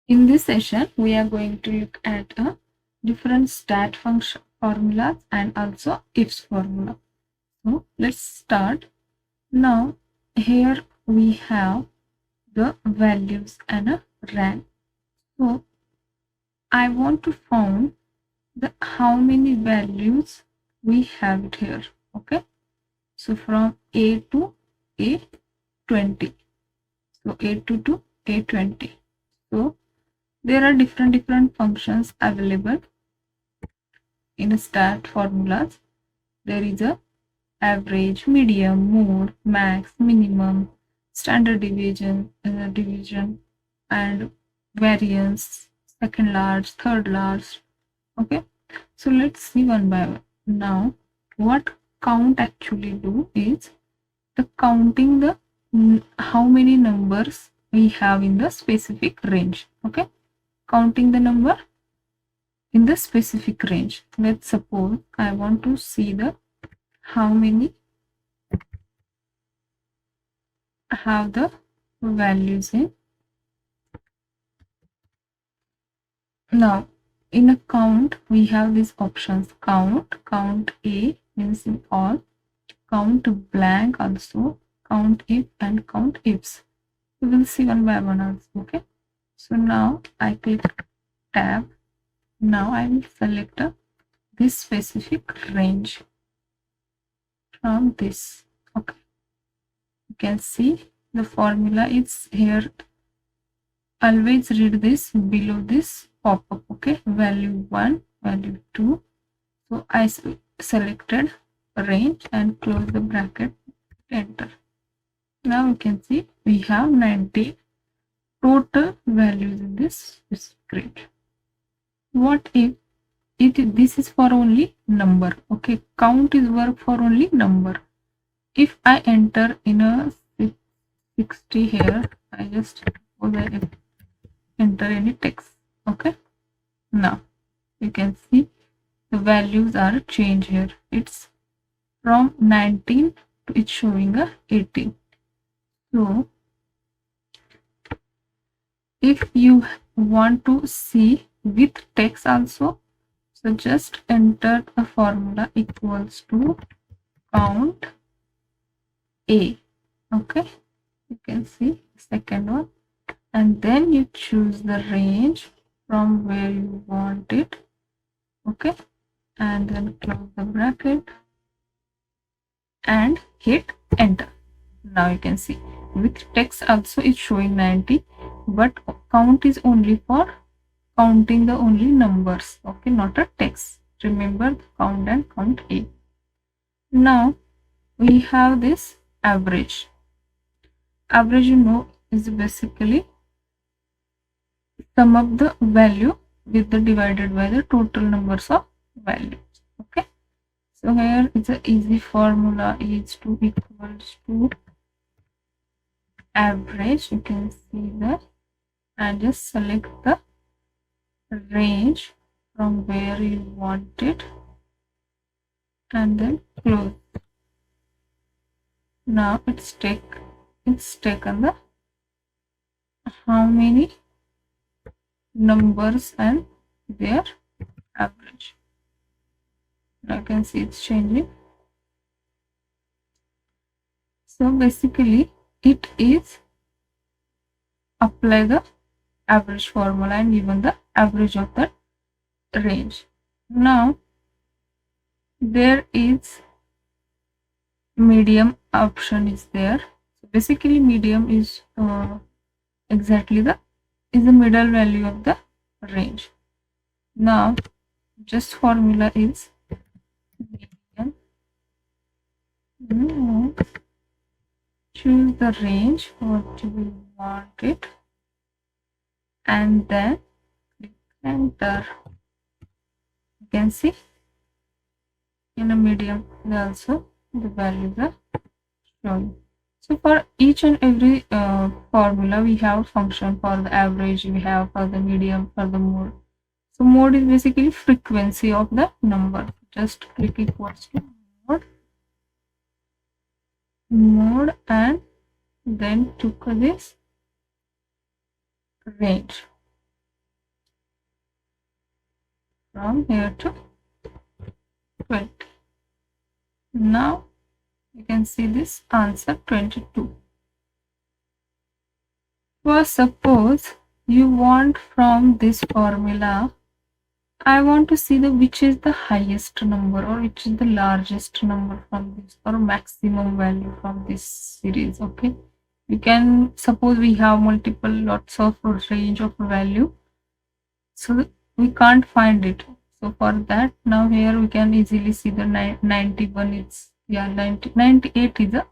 In this session, we are going to look at a different stat function formulas and also ifs formula. So let's start. Now here we have the values and a rank. So I want to find the how many values we have it here. Okay. So from A to A20. So A2 to A20. So there are different functions available in a stat formulas. There is a average, medium, mode, max, minimum, standard deviation, and variance, second large, third large. Okay, so let's see one by one. Now, what count actually do is the counting the how many numbers we have in the specific range. Okay, counting the number in the specific range. Let's suppose I want to see the how many have the values in. Now in a count we have these options: count A means in all, count blank also, count if, and count ifs. We will see one by one also. Okay, so now I click tab. Now I will select this specific range from this. Okay, you can see the formula is here. Always read this below this pop-up. Okay, value 1, value 2. So I selected range and close the bracket, enter. Now you can see we have 90 total values in this range. What if this is for only number? Okay, count is work for only number. If I enter in a 60 here, I just enter any text. Okay, now you can see the values are changed here. It's from 19 to it's showing a 18. So if you want to see with text also, so just enter the formula equals to count A. Okay, you can see the second one, and then you choose the range from where you want it. Okay, and then close the bracket and hit enter. Now you can see with text also it's showing 90, but count is only for counting the only numbers. Okay, not a text. Remember count and count A. Now we have this average. Average, you know, is basically sum of the value with the divided by the total numbers of values. Okay, so here it's an easy formula, is to equals to average. You can see that, and just select the range from where you want it and then close. Now it's taken the how many numbers and their average. Now you can see it's changing. So basically it is apply the average formula and given the average of that range. Now there is medium option is there. So basically medium is exactly the middle value of the range. Now just formula is median. Choose the range what you want it and then click enter. You can see in a medium also the values are showing. So for each and every formula we have function. For the average we have, for the medium, for the mode. So mode is basically frequency of the number. Just click equals to mode and then took this range. from here to 20. Now you can see this answer 22. Well, suppose you want from this formula, I want to see which is the highest number or which is the largest number from this or maximum value from this series. Okay, you can suppose we have lots of range of value, so we can't find it. So for that, now here we can easily see the 91 is 98 is the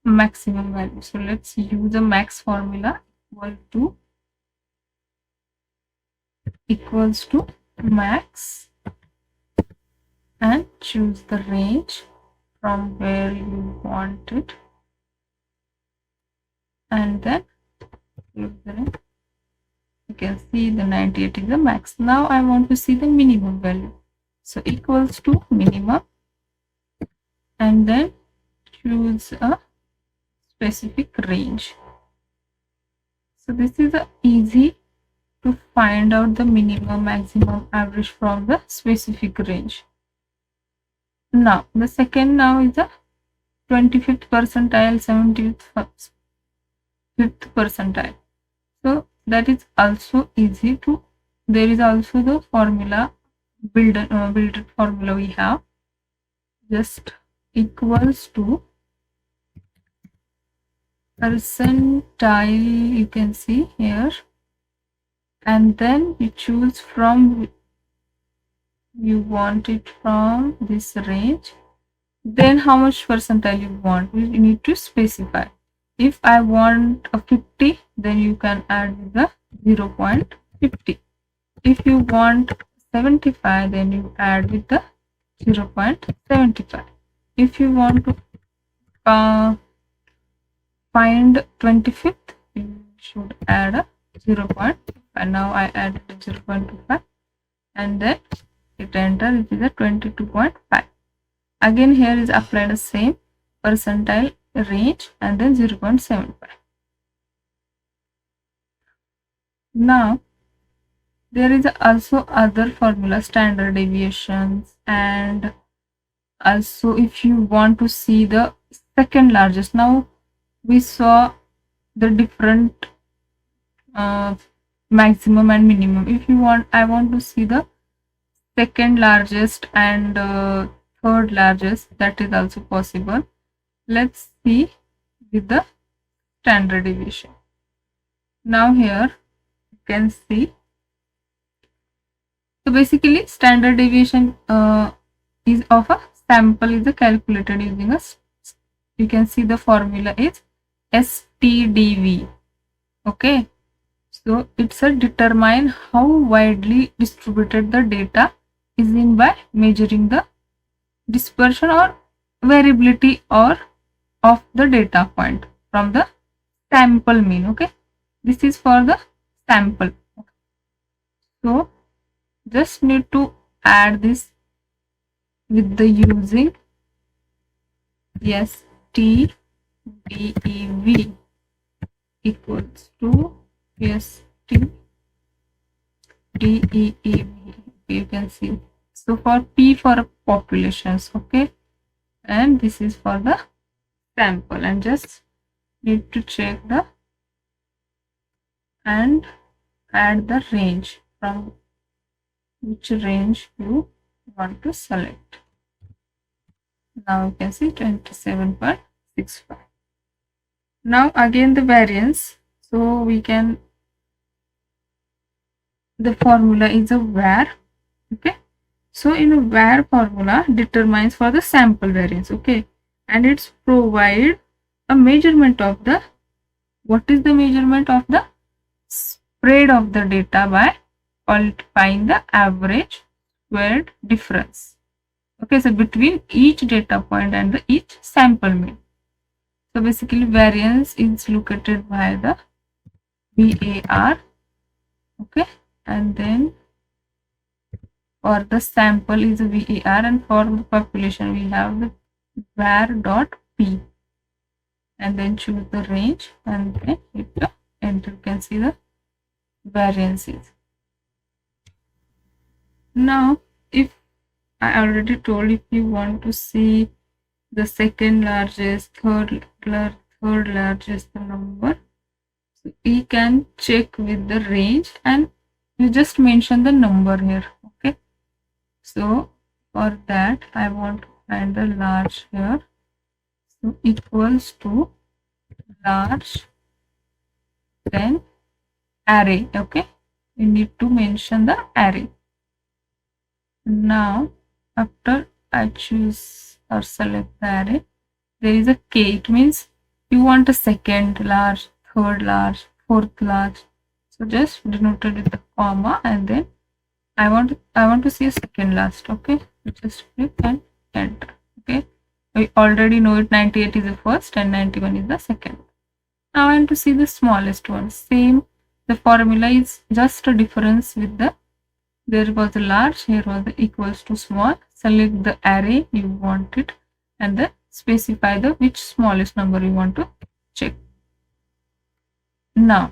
maximum value. So let's use the max formula equals to max and choose the range from where you want it, and then you can see the 98 is the max. Now I want to see the minimum value, so equals to minimum and then choose a specific range. So this is easy to find out the minimum, maximum, average from the specific range. Now the second is the 25th percentile, 75th percentile. So that is also easy to, there is also the formula, built formula we have, just equals to percentile, you can see here, and then you choose from, you want it from this range, then how much percentile you want, you need to specify. If I want a 50, then you can add with the 0.50. If you want 75, then you add with the 0.75. If you want to find 25th, you should add a 0.5. Now I added 0.25 and then hit enter, it is a 22.5. Again here is applied the same percentile, range, and then 0.75. Now there is also other formula, standard deviations, and also if you want to see the second largest. Now we saw the different maximum and minimum. If you want, I want to see the second largest and third largest, that is also possible. Let's see with the standard deviation. Now here you can see, so basically standard deviation is of a sample is calculated using a, you can see the formula is STDV. Okay, so it's a determine how widely distributed the data is in by measuring the dispersion or variability or of the data point from the sample mean. Okay, this is for the sample. So just need to add this with the using STDEV equals to STDEV. You can see, so for P for populations, okay, and this is for the sample, and just need to check the and add the range from which range you want to select. Now you can see 27.65. Now again the variance, so we can, the formula is a var. Okay, so in a var formula determines for the sample variance. Okay, and it's provide a measurement of the, what is the measurement of the spread of the data by quantifying the average squared difference. Okay, so between each data point and the each sample mean. So basically variance is located by the VAR. Okay, and then for the sample is a VAR, and for the population we have the var dot P, and then choose the range and then hit the enter. You can see the variances. Now, if I already told, if you want to see the second largest, third largest number, so we can check with the range and you just mention the number here. Okay, so for that I want to find the large here, so equals to large, then array. Okay, we need to mention the array. Now after I choose or select the array, there is a k. It means you want a second large, third large, fourth large. So just denoted with the comma, and then I want to see a second last. Okay, just click and enter. Okay, we already know it. 98 is the first and 91 is the second. Now I want to see the smallest one. Same, the formula is just a difference with the, there was a large, here was the equals to small. Select the array you want it and then specify the which smallest number you want to check. Now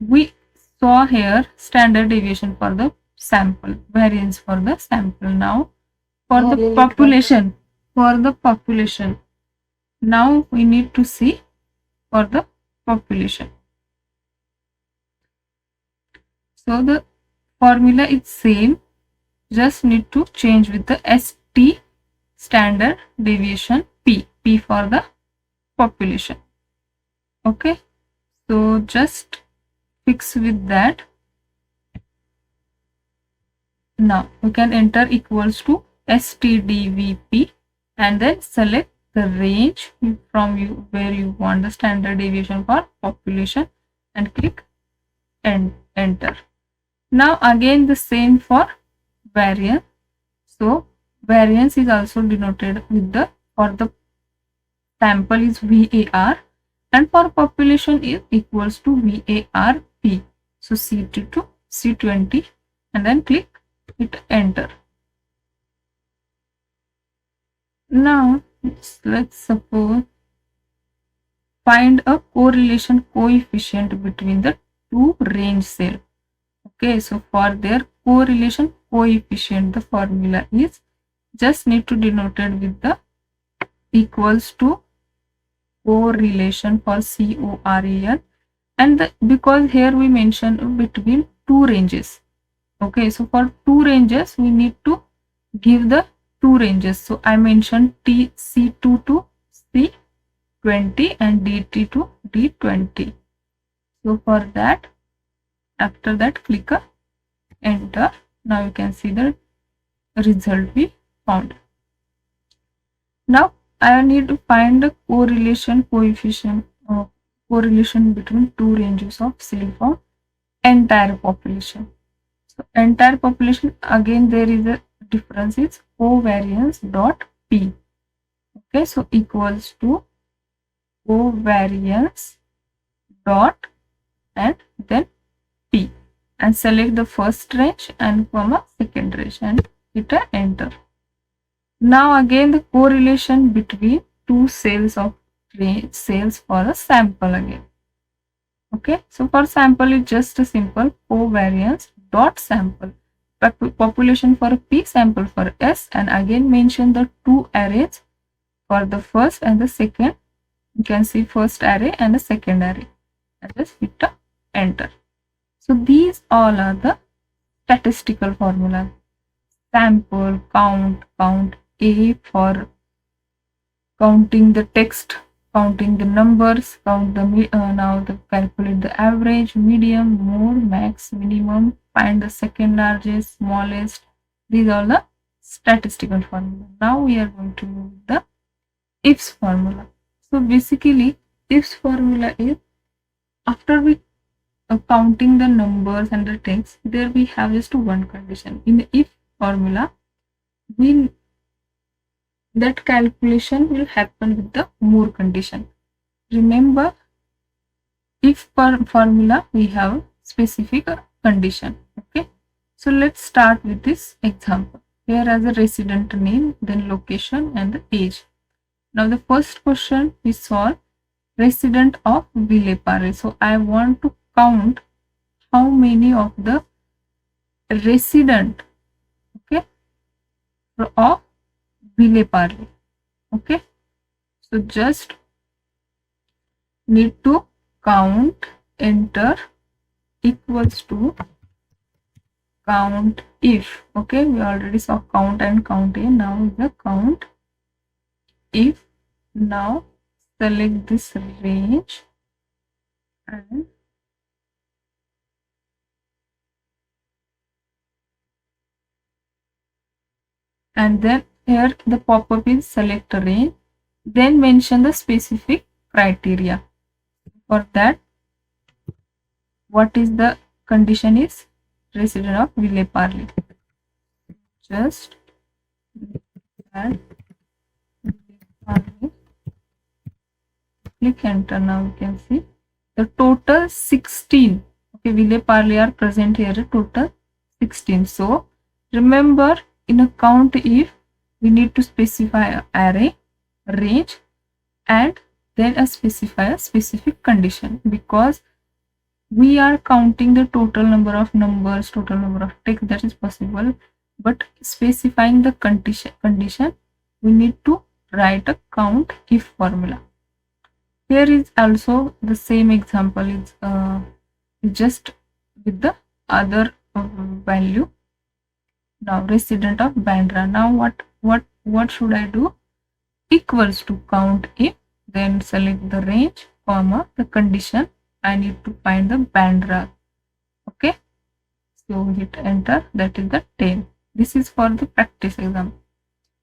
we saw here standard deviation for the sample, variance for the sample. Now for the population, now we need to see for the population. So the formula is same, just need to change with the ST, standard deviation, P for the population. Okay, so just fix with that. Now we can enter equals to STDVP and then select the range from you where you want the standard deviation for population and click and enter. Now again the same for variance. So variance is also denoted with the, for the sample is VAR and for population is equals to VARP. So C2 to C20 and then click hit enter. Now let's suppose find a correlation coefficient between the two range cell. Okay, so for their correlation coefficient, the formula is just need to denote it with the equals to correlation for COREL, and the, because here we mention between two ranges. Okay, so for two ranges we need to give the two ranges. So I mentioned C2 to C20 and DT to D20. So for that, after that click a enter. Now you can see the result we found. Now I need to find the correlation coefficient of correlation between two ranges of cell for entire population. So entire population, again there is a difference, is covariance dot P. Okay, so equals to covariance dot and then P, and select the first range and comma second range and hit a enter. Now again the correlation between two cells of cells for a sample again. Okay, so for sample it's just a simple covariance dot sample, population for P, sample for S, and again mention the two arrays for the first and the second. You can see first array and the second array and just hit a enter. So these all are the statistical formula. Sample, count A for counting the text, counting the numbers, count the now the calculate the average, medium, mode, max, minimum, find the second largest, smallest. These are the statistical formula. Now we are going to use the IFS formula. So basically IFS formula is, after we counting the numbers and the text, there we have just one condition. In the if formula, that calculation will happen with the more condition. Remember, if formula we have specific condition. Okay, so let's start with this example. Here as a resident name, then location and the age. Now the first question we solve, resident of Villepare. So I want to count how many of the resident, okay, of Vile-Parle. Okay, so just need to count, enter equals to count if. Okay, we already saw count and count a. Now is the count if. Now select this range and then here the pop-up is select a range, then mention the specific criteria. For that, what is the condition is resident of Vile-Parle. Just add Vile-Parle, click enter. Now you can see the total 16. Okay, Vile-Parle are present here, total 16. So remember, in a count if, we need to specify array, range, and then specify a specific condition, because we are counting the total number of numbers, total number of text, that is possible, but specifying the condition, we need to write a count if formula. Here is also the same example, is just with the other value. Now resident of Bandra. Now what should I do? Equals to count if, then select the range, comma, the condition. I need to find the Bandra. Okay, so hit enter. That is the 10. This is for the practice exam.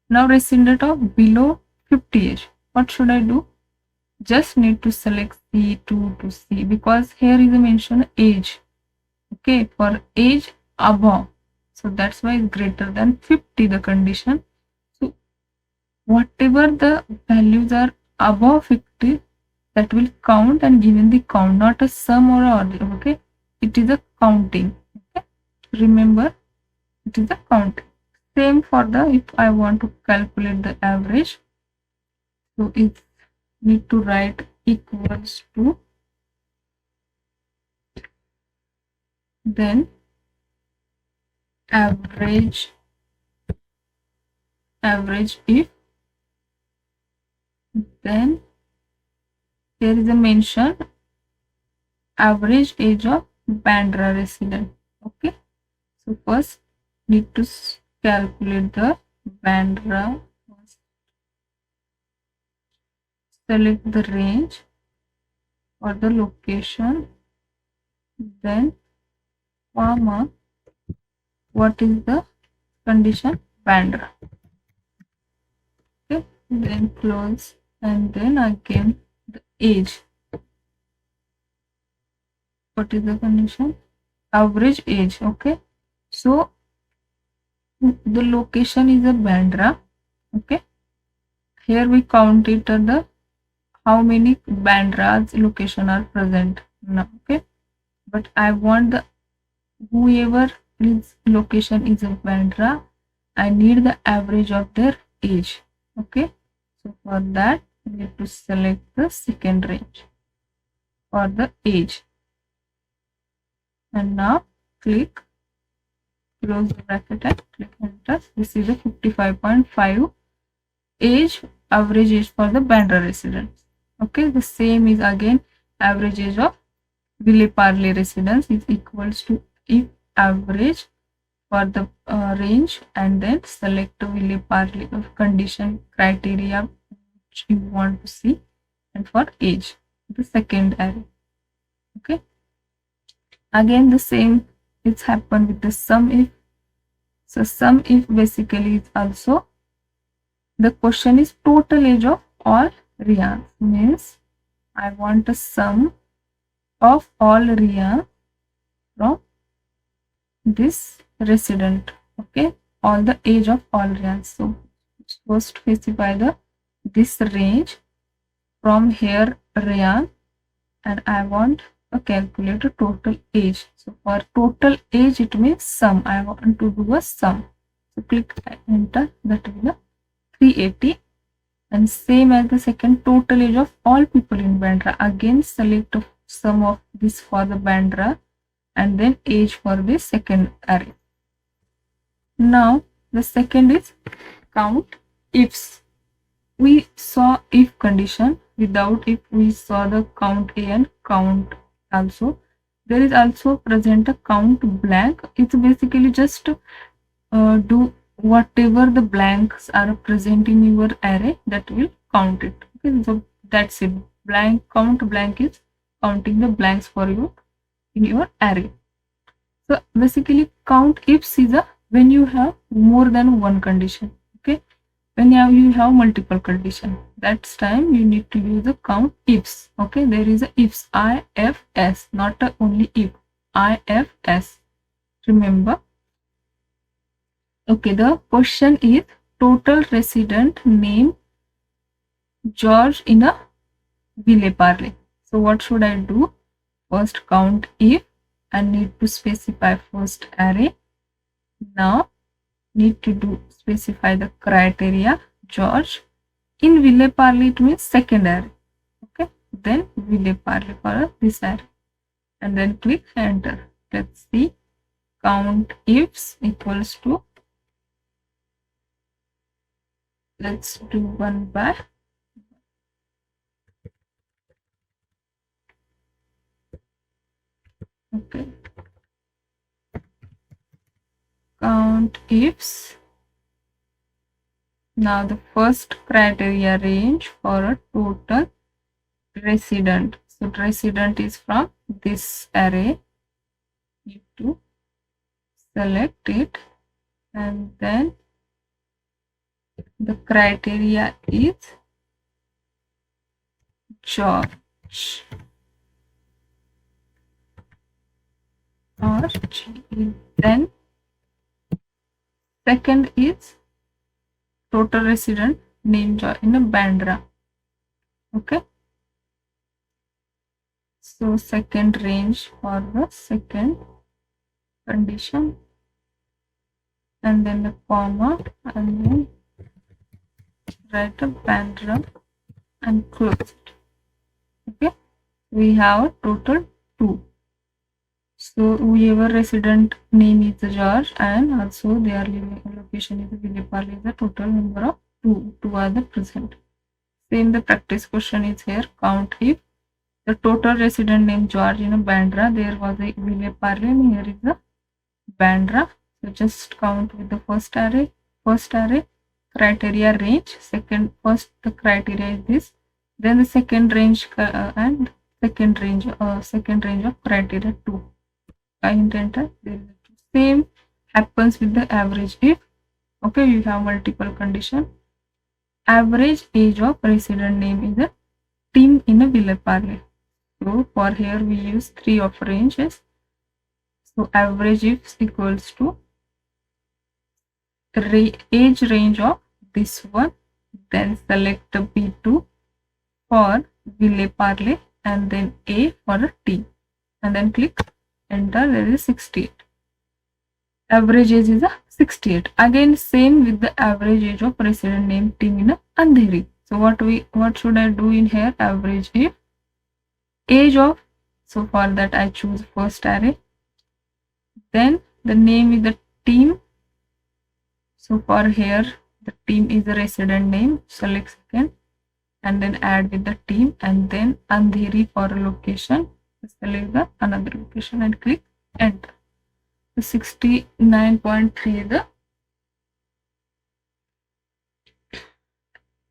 Now resident of below 50 age. What should I do? Just need to select C2 to C, because here is a mention age. Okay, for age above, so that's why it's greater than 50 the condition. So whatever the values are above 50, that will count and given the count, not a sum or order. Okay, it is a counting. Okay, remember, it is a count. Same for the, if I want to calculate the average, so it need to write equals to, then average if, then there is a mention average age of Bandra resident. Okay, so first need to calculate the Bandra, select the range or the location, then comma, what is the condition? Bandra. Okay, then close, and then again the age. What is the condition? Average age. Okay, so the location is a Bandra. Okay, here we count it at the how many Bandras location are present now. Okay, but I want the whoever is location is a Bandra, I need the average of their age. Okay, so for that we need to select the second range for the age, and now click, close the bracket and click enter. This is a 55.5 age, average age for the Bandra residents. Okay, the same is again average age of Vile-Parle residents is equals to if average for the range, and then select the Vile-Parle condition criteria which you want to see, and for age the second array. Okay, again the same it's happened with the sum if. So sum if basically is also, the question is total age of all Rians, means I want a sum of all Rians from this resident. Okay, all the age of all Rians. So first specify the this range from here Rian, and I want a calculator total age. So for total age it means sum. I want to do a sum. So click enter. That will be 380. And same as the second, total age of all people in Bandra. Again select sum of this for the Bandra, and then age for the second array. Now the second is count ifs. We saw if condition. Without if we saw the count a and count also. There is also present a count blank. It's basically just do whatever the blanks are present in your array, that will count it. Okay, so that's it. Count blank is counting the blanks for you in your array. So basically count ifs is a when you have more than one condition. Okay, when you have multiple condition, that's time you need to use the count ifs. Okay, there is a ifs, IFS, not a only if, IFS, remember. Okay, the question is total resident name George in a Ville-Parle. So what should I do? First count if, and need to specify first array. Now need to specify the criteria George. In Ville-Parle it means second array. Okay, then Ville-Parle for this array, and then click enter. Let's see, count ifs equals to, let's do 1 by okay, count ifs. Now the first criteria range for a total resident. So resident is from this array. Need to select it, and then the criteria is George or G. Then second is total resident name George in a Bandra. Okay, so second range for the second condition, and then the comma, and then write a Bandra and close it. Okay, we have a total 2. So whoever resident name is George, and also their living location is Ville-Parle, is a total number of 2. 2 are the present. Same the practice question is here. Count if the total resident name George in a Bandra, there was a Ville-Parle, and here is the Bandra. So just count with the first array. Criteria range. First the criteria is this. Then the second range and second range of criteria 2. Enter. There is same happens with the average if. Okay, you have multiple condition. Average age of resident name is a team in a Ville-Parle. So for here we use 3 of ranges. So average if equals to age range of this one, then select the B2 for Ville-Parle, and then A for a T, and then click enter. There is 68. Average age is a 68. Again same with the average age of resident name team in a Andheri. So what should I do in here? Average if age of, so for that I choose first array, then the name is the team. So for here the team is the resident name, select second, and then add with the team, and then Andheri for a location, select the another location and click enter. The 69.3 is the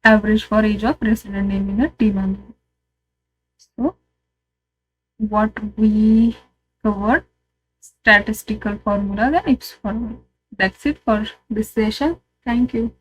average for age of resident name in the team Andheri. So what we covered, statistical formula and IFS formula. That's it for this session. Thank you.